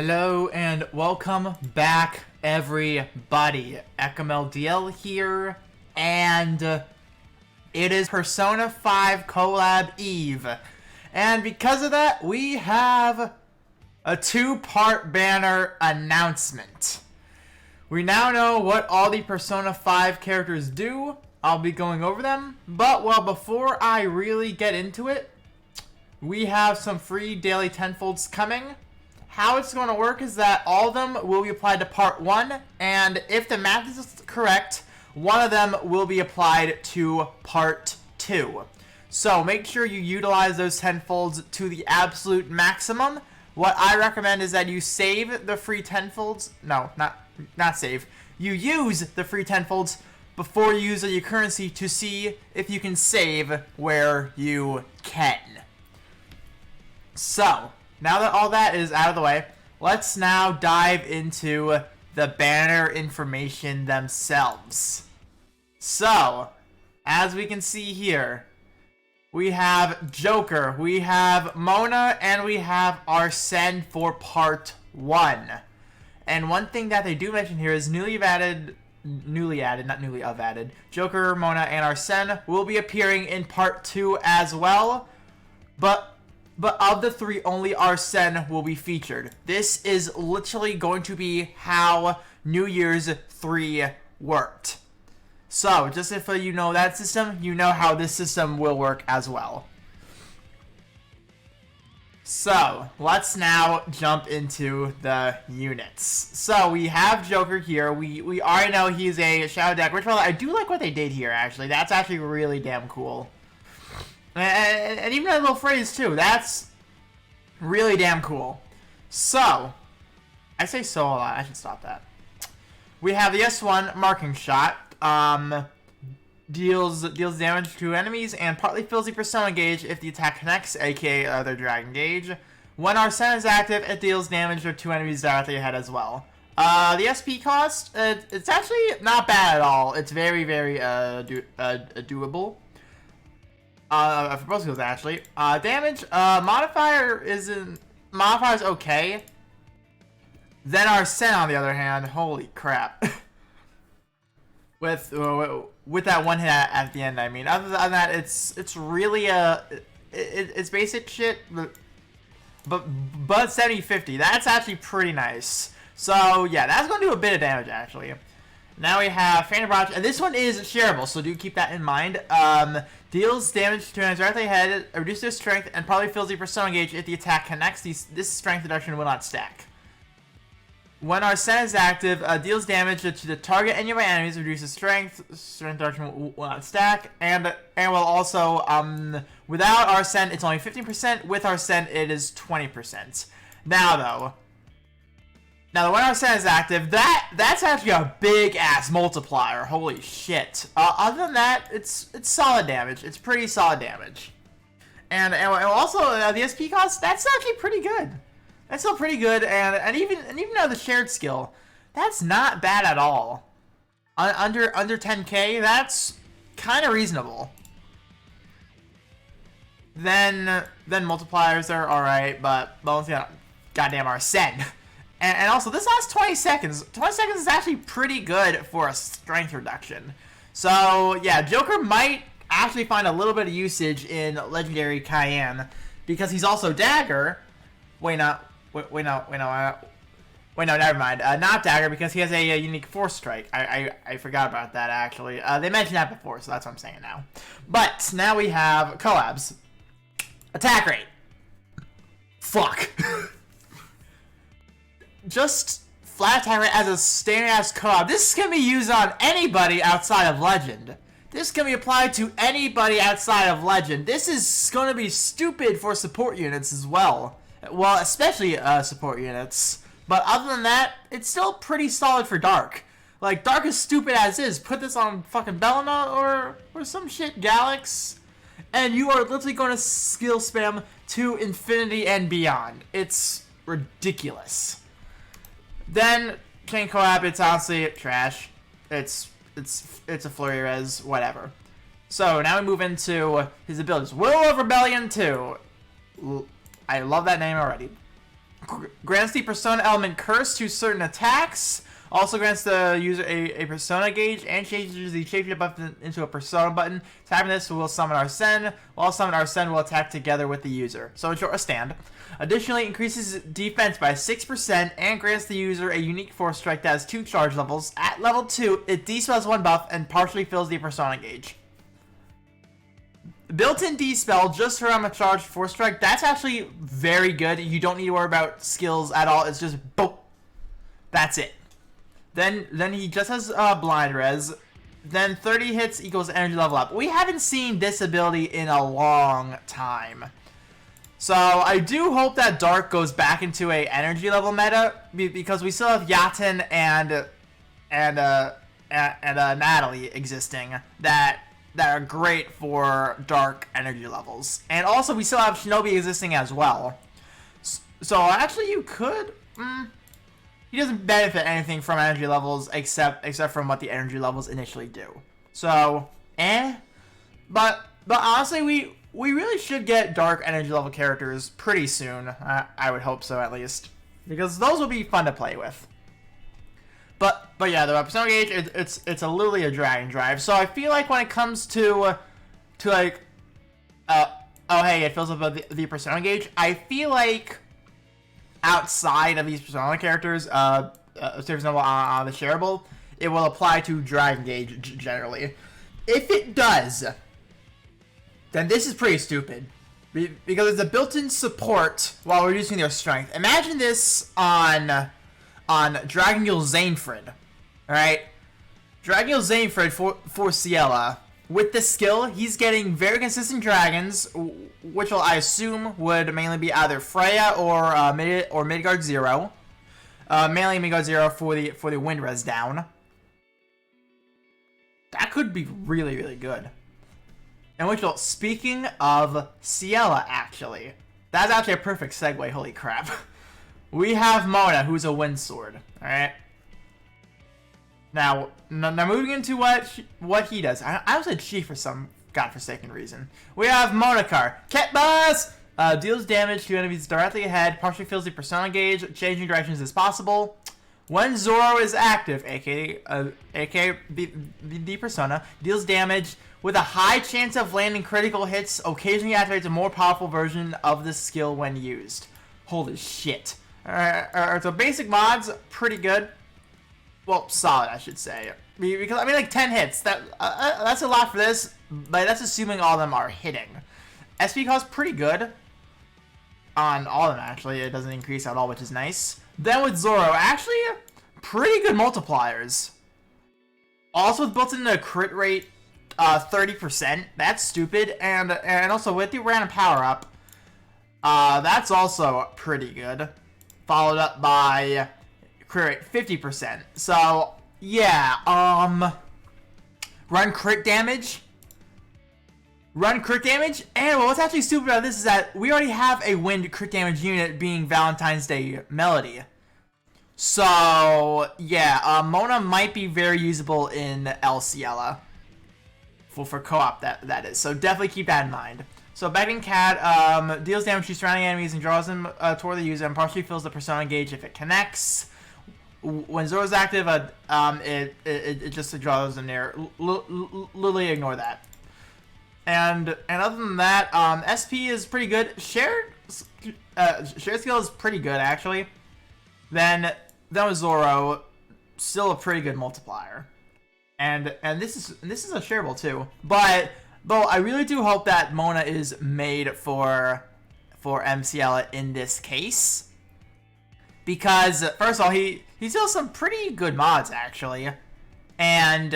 Hello and welcome back, everybody. EkMLDL here, and it is Persona 5 Collab Eve. And because of that, we have a two-part banner announcement. We now know what all the Persona 5 characters do. I'll be going over them, but before I really get into it, we have some free daily tenfolds coming. How it's going to work is that all of them will be applied to part 1, and if the math is correct, one of them will be applied to part 2. So make sure you utilize those tenfolds to the absolute maximum. What I recommend is that you save the free tenfolds. No, not save. You use the free tenfolds before you use your currency to see if you can save where you can. So, now that all that is out of the way, let's now dive into the banner information themselves. So, as we can see here, we have Joker, we have Mona, and we have Arsene for part 1. And one thing that they do mention here is newly added, Joker, Mona, and Arsene will be appearing in part 2 as well, but of the 3, only Arsene will be featured. This is literally going to be how New Year's 3 worked. So, just if you know that system, you know how this system will work as well. So, let's now jump into the units. So, we have Joker here. We already know he's a Shadow Deck. Which, well, I do like what they did here, actually. That's actually really damn cool. And even that little phrase, too. That's really damn cool. So, I say so a lot. I should stop that. We have the S1 marking shot. Deals damage to enemies and partly fills the persona gauge if the attack connects, aka their dragon gauge. When Arsene is active, it deals damage to 2 enemies directly ahead as well. The SP cost, it's actually not bad at all. It's very, very doable. For both skills, actually. Damage, modifier's okay. Then Arsene, on the other hand, holy crap. with that one hit at the end, I mean. Other than that, it's really it's basic shit, but 70-50. That's actually pretty nice. So yeah, that's gonna do a bit of damage actually. Now we have Phantom Barrage, and this one is shareable, so do keep that in mind. Deals damage to enemies directly ahead, reduces their strength, and probably fills the persona gauge if the attack connects. This strength reduction will not stack. When Arsene is active, deals damage to the target and nearby enemies, reduces strength reduction will not stack, and will also, without Arsene, it's only 15%, with Arsene, it is 20%. Now, when Arsene is active, that's actually a big-ass multiplier, holy shit. Other than that, it's solid damage, it's pretty solid damage. And also, the SP cost, that's actually pretty good. That's still pretty good, and even though the shared skill, that's not bad at all. Under 10k, that's kind of reasonable. Then multipliers are alright, but once again, goddamn Arsene. And also, this lasts 20 seconds. 20 seconds is actually pretty good for a strength reduction. So yeah, Joker might actually find a little bit of usage in Legendary Cayenne because he's also Dagger. Wait, no, never mind. Not Dagger, because he has a unique Force Strike. I forgot about that, actually. They mentioned that before, so that's what I'm saying now. But, now we have collabs. Attack rate. Fuck. Just flat attack rate as a standard-ass collab. This can be used on anybody outside of Legend. This can be applied to anybody outside of Legend. This is going to be stupid for support units as well. Well, especially support units. But other than that, it's still pretty solid for Dark. Like, Dark is stupid as is. Put this on fucking Bellina or some shit, Galax, and you are literally going to skill spam to infinity and beyond. It's ridiculous. Then, Chain Collab, it's honestly trash. It's a flurry res, whatever. So, now we move into his abilities. Will of Rebellion 2. I love that name already. grants the persona element curse to certain attacks. Also grants the user a persona gauge and changes the shapeshift button into a persona button. Tapping this will summon Arsene, while summon Arsene will attack together with the user. So in short, a stand. Additionally, increases defense by 6% and grants the user a unique force strike that has 2 charge levels. At level 2, it dispels 1 buff and partially fills the persona gauge. Built-in dispel just for a charged force strike. That's actually very good. You don't need to worry about skills at all. It's just boom. That's it. Then he just has blind res. Then 30 hits equals energy level up. We haven't seen this ability in a long time. So I do hope that Dark goes back into a energy level meta because we still have Yaten and Natalie existing that are great for Dark energy levels. And also we still have Shinobi existing as well. So actually you could... He doesn't benefit anything from energy levels except from what the energy levels initially do. So, But honestly, we really should get Dark energy level characters pretty soon. I would hope so, at least. Because those will be fun to play with. But yeah, the persona gauge, it's literally a drag and drive. So I feel like when it comes to like, oh hey, it fills up the persona gauge, I feel like outside of these persona characters, say for example on the shareable, it will apply to Dragon Gauge generally. If it does, then this is pretty stupid. Because it's a built-in support while reducing their strength. Imagine this on Dragongil Zanefrid. Alright? Dragongil Zanefrid for Ciela. With this skill, he's getting very consistent dragons, which will, I assume, would mainly be either Freya or Midgard Zero. Mainly Midgard Zero for the wind res down. That could be really, really good. And which will, speaking of Ciela, actually, that's actually a perfect segue. Holy crap! We have Mona, who's a wind sword. All right. Now moving into what he does. I said she for some godforsaken reason. We have Monokar. Ket Boss! Deals damage to enemies directly ahead, partially fills the persona gauge, changing directions as possible. When Zoro is active, aka the persona, deals damage with a high chance of landing critical hits, occasionally activates a more powerful version of the skill when used. Holy shit. Alright, so basic mods, pretty good. Well, solid, I should say. Because, I mean, like, 10 hits. That's a lot for this, but that's assuming all of them are hitting. SP cost pretty good. On all of them, actually. It doesn't increase at all, which is nice. Then with Zoro, actually, pretty good multipliers. Also with built-in a crit rate, 30%. That's stupid. And also with the random power-up, that's also pretty good. Followed up by crit rate 50%. So yeah, run crit damage, and what's actually stupid about this is that we already have a wind crit damage unit being Valentine's Day Melody. So yeah, Mona might be very usable in El Ciela for co-op, that is. So definitely keep that in mind. So Begging Cat deals damage to surrounding enemies and draws them toward the user and partially fills the persona gauge if it connects. When Zoro's active, it just draws them there. Literally ignore that. And other than that, SP is pretty good. Shared skill is pretty good actually. Then with Zoro, still a pretty good multiplier. And this is a shareable too. But I really do hope that Mona is made for MCL in this case. Because first of all, he still has some pretty good mods actually, and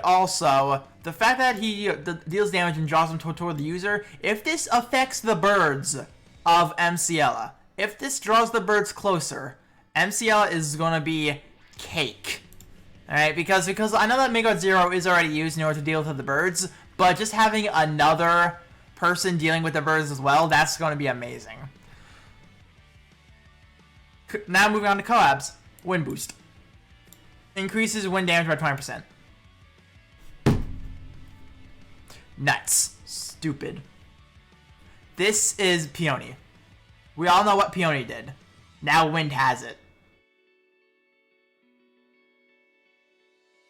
also the fact that he deals damage and draws them toward the user. If this affects the birds of MCL, if this draws the birds closer, MCL is gonna be cake. All right, because I know that Midgard Zero is already used in order to deal with the birds, but just having another person dealing with the birds as well, that's gonna be amazing. Now moving on to collabs. Wind boost. Increases wind damage by 20%. Nuts. Stupid. This is Peony. We all know what Peony did. Now Wind has it.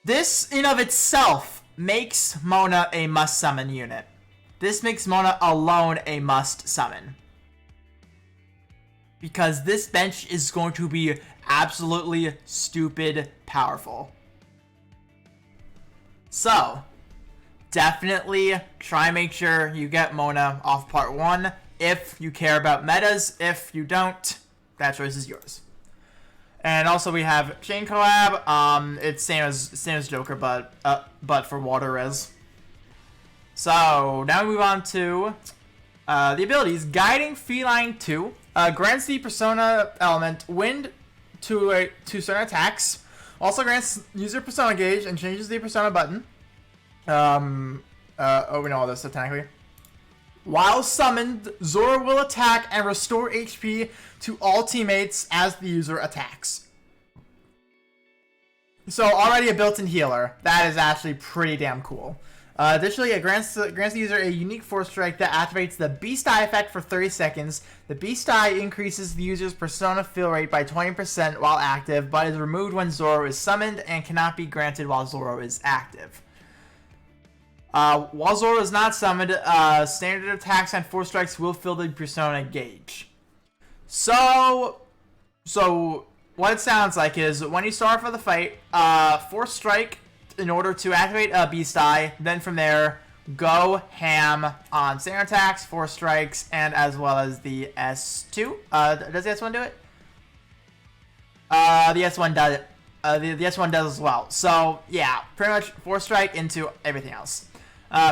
This, in of itself, makes Mona a must-summon unit. This makes Mona alone a must-summon. Because this bench is going to be absolutely stupid powerful. So, definitely try and make sure you get Mona off part 1 if you care about metas. If you don't, that choice is yours. And also we have Chain Collab. It's same as Joker, but for water res. So now we move on to the abilities. Guiding Feline 2 grants the Persona element Wind to certain attacks. Also grants user Persona gauge and changes the Persona button. We know all this, so technically. While summoned, Zoro will attack and restore HP to all teammates as the user attacks. So already a built-in healer. That is actually pretty damn cool. Additionally, it grants the user a unique Force Strike that activates the Beast Eye effect for 30 seconds. The Beast Eye increases the user's Persona fill rate by 20% while active, but is removed when Zoro is summoned and cannot be granted while Zoro is active. While Zoro is not summoned, standard attacks and Force Strikes will fill the Persona gauge. So what it sounds like is when you start for the fight, Force Strike in order to activate a Beast Eye, then from there, go ham on standard attacks, Force Strikes, and as well as the S2. Does the S1 do it? The S1 does it. The S1 does as well. So, yeah, pretty much Force Strike into everything else.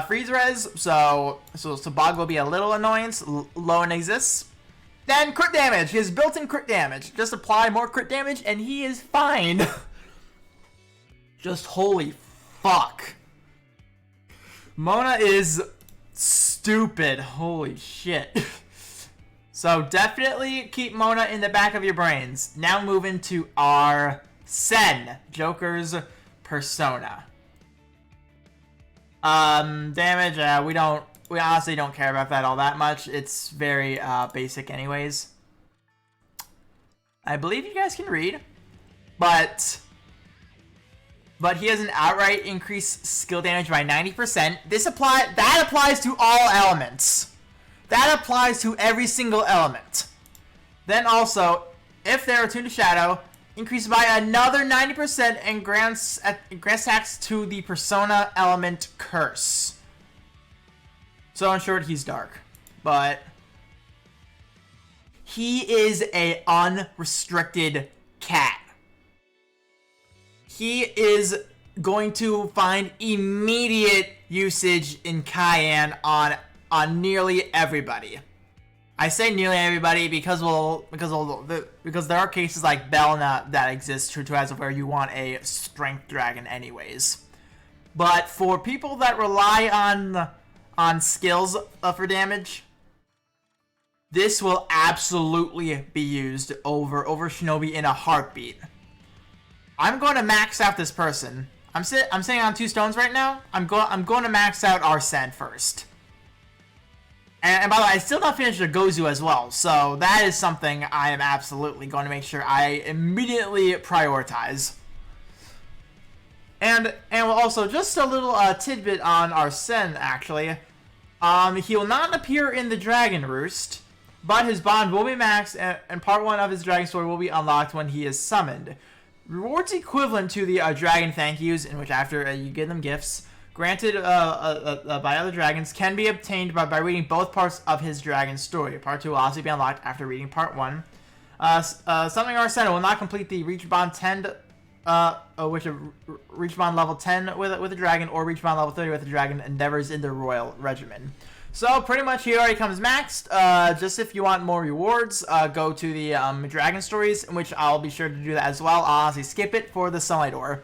Freeze res, so Bog will be a little annoyance. Lone exists. Then crit damage. He has built-in crit damage. Just apply more crit damage and he is fine. Just holy fuck. Mona is stupid. Holy shit. So definitely keep Mona in the back of your brains. Now move into our Sen, Joker's Persona. Damage, we honestly don't care about that all that much. It's very basic anyways. I believe you guys can read, but he has an outright increased skill damage by 90%. That applies to all elements. That applies to every single element. Then also, if they're attuned to Shadow, increases by another 90% and grants attacks to the Persona element Curse. So in short, he's dark, but he is a unrestricted cat. He is going to find immediate usage in Cayenne on nearly everybody. I say nearly everybody because there are cases like Belna that exist to as of where you want a strength dragon anyways. But for people that rely on skills for damage, this will absolutely be used over Shinobi in a heartbeat. I'm going to max out this person. I'm sitting on 2 stones right now. I'm going to max out Arsene first. And by the way, I still not finished the Gozu as well, so that is something I am absolutely going to make sure I immediately prioritize. And also, just a little tidbit on Arsene, actually. He will not appear in the Dragon Roost, but his bond will be maxed, and part 1 of his Dragon Story will be unlocked when he is summoned. Rewards equivalent to the Dragon Thank Yous, in which after you give them gifts, granted by other dragons, can be obtained by reading both parts of his Dragon Story. Part 2 will also be unlocked after reading part 1. Summoning Arsene will not complete the Reach Bond 10, which Reach Bond level 10 with a dragon, or Reach Bond level 30 with a dragon endeavors in the Royal Regimen. So pretty much he already comes maxed. Just if you want more rewards, go to the Dragon Stories, in which I'll be sure to do that as well. I'll honestly skip it for the Sunlight Ore.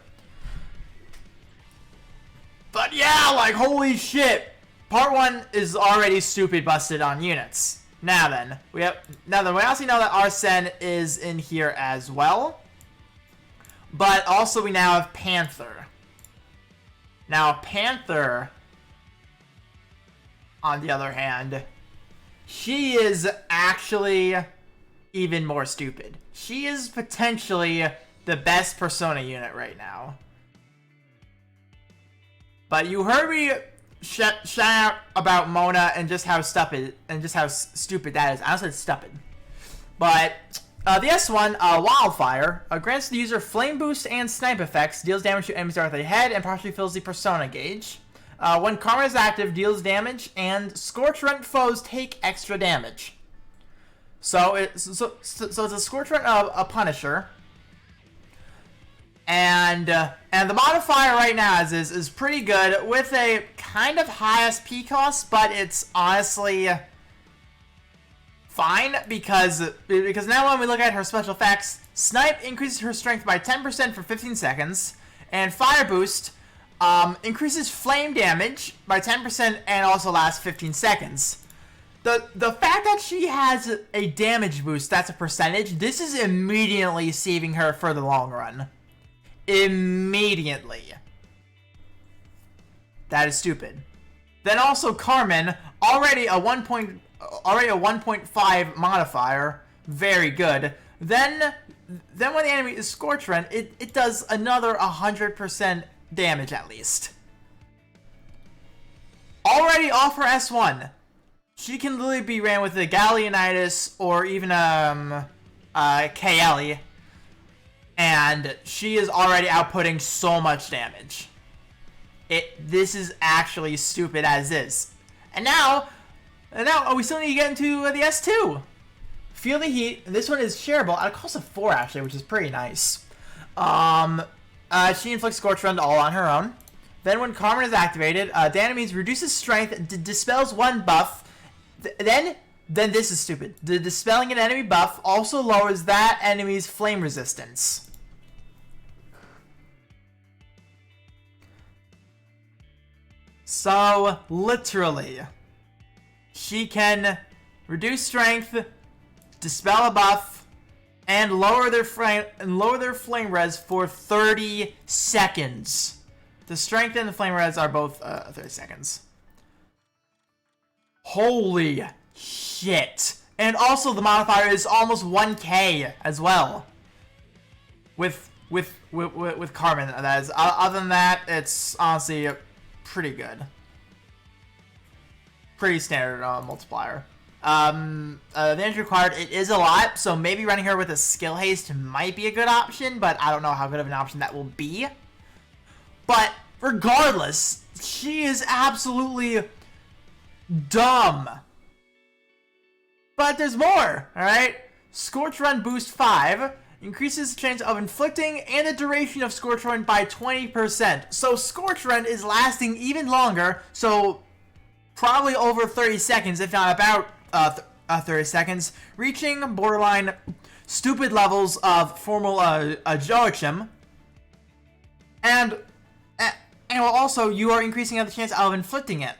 But yeah, like, holy shit. Part 1 is already stupid busted on units. Now then, we also know that Arsene is in here as well. But also we now have Panther. Now Panther, on the other hand, she is actually even more stupid. She is potentially the best Persona unit right now. But you heard me shout out about Mona and just how stupid that is. I said stupid. But the S1, Wildfire, grants the user flame boost and snipe effects, deals damage to enemies directly ahead, and partially fills the Persona gauge. When Karma is active, deals damage, and Scorch Rent foes take extra damage. So it's a Scorch Rent of a Punisher. And the modifier right now is pretty good with a kind of high SP cost, but it's honestly fine because now when we look at her special effects, Snipe increases her strength by 10% for 15 seconds, and Fire Boost increases flame damage by 10% and also lasts 15 seconds. The fact that she has a damage boost that's a percentage, this is immediately saving her for the long run. Immediately. That is stupid. Then also Carmen, already a 1.5 modifier, very good. Then when the enemy is Scorch Rent, it does another 100% damage at least. Already off her S1, she can literally be ran with a Galleonitis or even KLE. And she is already outputting so much damage. This is actually stupid as is. And now we still need to get into the S2. Feel the Heat. This one is shareable at a cost of 4 actually, which is pretty nice. She inflicts Scorch Rend all on her own. Then when Carmen is activated, the enemy's reduces strength, dispels one buff. Then this is stupid. The dispelling an enemy buff also lowers that enemy's flame resistance. So, literally, she can reduce strength, dispel a buff, and lower their flame res for 30 seconds. The strength and the flame res are both 30 seconds. Holy shit! And also, the modifier is almost 1k as well. With Carmen, that is. Other than that, it's honestly pretty good. Pretty standard multiplier. The damage required, it is a lot, so maybe running her with a skill haste might be a good option, but I don't know how good of an option that will be. But regardless, she is absolutely dumb. But there's more, alright? Scorch Run Boost 5 increases the chance of inflicting and the duration of Scorch Run by 20%. So Scorch Run is lasting even longer, so probably over 30 seconds, if not about 30 seconds, reaching borderline stupid levels of formal Joachim. And also, you are increasing the chance of inflicting it.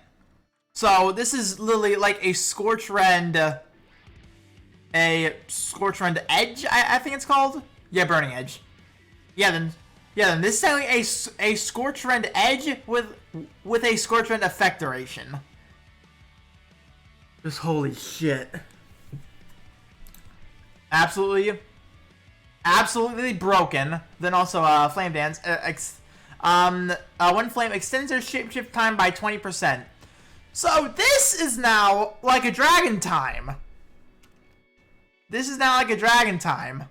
So this is literally like a Scorch Rend... A Scorch Rend Edge, I think it's called? Yeah, Burning Edge. Yeah, then this is actually a Scorch Rend Edge with a Scorch Rend effect duration. Just holy shit. Absolutely broken. Then also Flame Dance. One flame extends their shapeshift time by 20%. So this is now like a Dragon Time. This is now like a Dragon Time.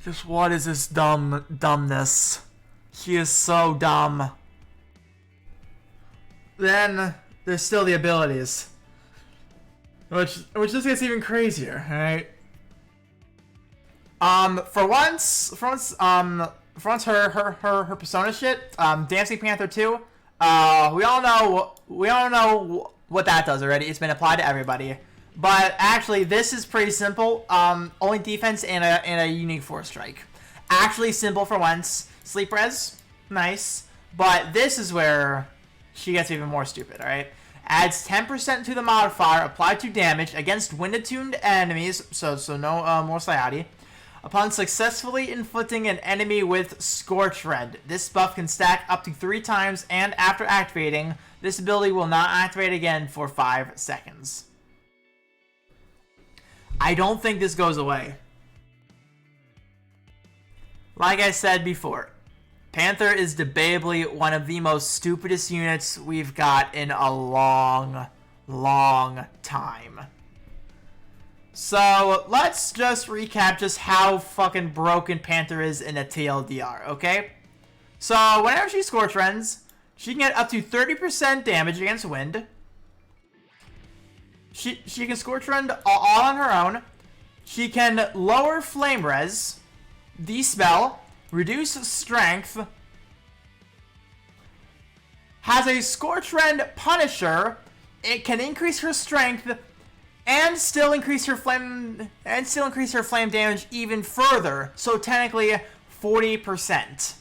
Just what is this dumbness? She is so dumb. Then there's still the abilities, which just gets even crazier, alright? For once, her Persona shit, Dancing Panther 2. We all know what that does already. It's been applied to everybody. But actually, this is pretty simple. Only defense and a unique force strike. Actually simple for once. Sleep res, nice. But this is where she gets even more stupid, alright? Adds 10% to the modifier applied to damage against wind-attuned enemies, so no more Sayati. Upon successfully inflicting an enemy with Scorch Rend, this buff can stack up to 3 times, and after activating, this ability will not activate again for 5 seconds. I don't think this goes away. Like I said before, Panther is debatably one of the most stupidest units we've got in a long, long time. So, let's just recap just how fucking broken Panther is in a TLDR, okay? So, whenever she Scorch Rends, she can get up to 30% damage against wind. She can Scorch Rend all on her own. She can lower Flame Res, Dispel, reduce strength, has a Scorch Rend Punisher. It can increase her strength and still increase her flame damage even further. So technically 40%.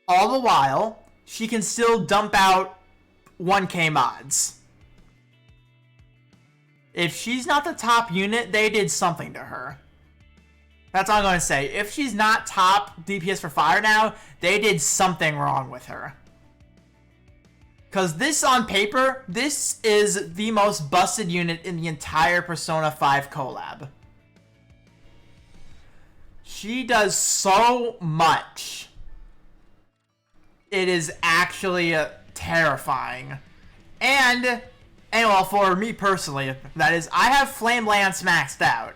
All the while, she can still dump out 1k mods. If she's not the top unit, they did something to her. That's all I'm going to say. If she's not top DPS for fire now, they did something wrong with her. Because this, on paper, this is the most busted unit in the entire Persona 5 collab. She does so much. It is actually terrifying. And well, for me personally, that is, I have Flame Lance maxed out.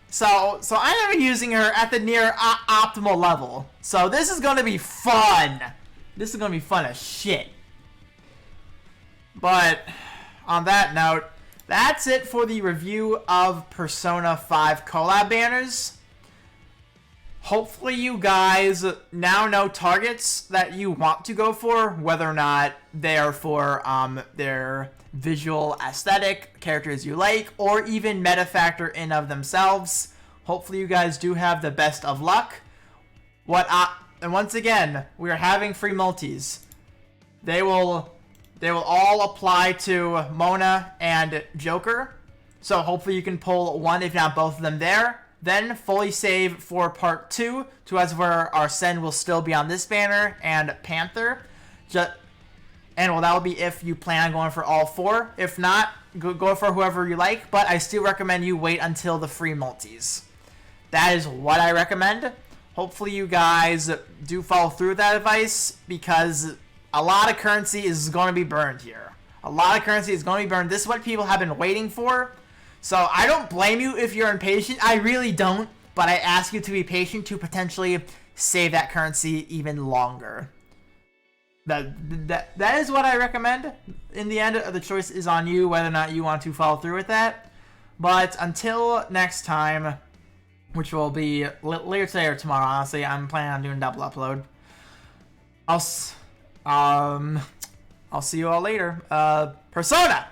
So I'm going to be using her at the near optimal level. So this is going to be fun. This is going to be fun as shit. But on that note, that's it for the review of Persona 5 collab banners. Hopefully you guys now know targets that you want to go for, whether or not they are for their visual aesthetic, characters you like, or even meta factor in of themselves. Hopefully you guys do have the best of luck. And once again, we are having free multis. They will all apply to Mona and Joker. So hopefully you can pull one, if not both of them there. Then fully save for part 2, as where our send will still be on this banner and Panther. And well, that will be if you plan on going for all 4. If not, go for whoever you like. But I still recommend you wait until the free multis. That is what I recommend. Hopefully you guys do follow through with that advice, because a lot of currency is going to be burned here. A lot of currency is going to be burned. This is what people have been waiting for. So I don't blame you if you're impatient. I really don't. But I ask you to be patient to potentially save that currency even longer. That is what I recommend. In the end, the choice is on you whether or not you want to follow through with that. But until next time, which will be later today or tomorrow, honestly, I'm planning on doing double upload. I'll see you all later. Persona!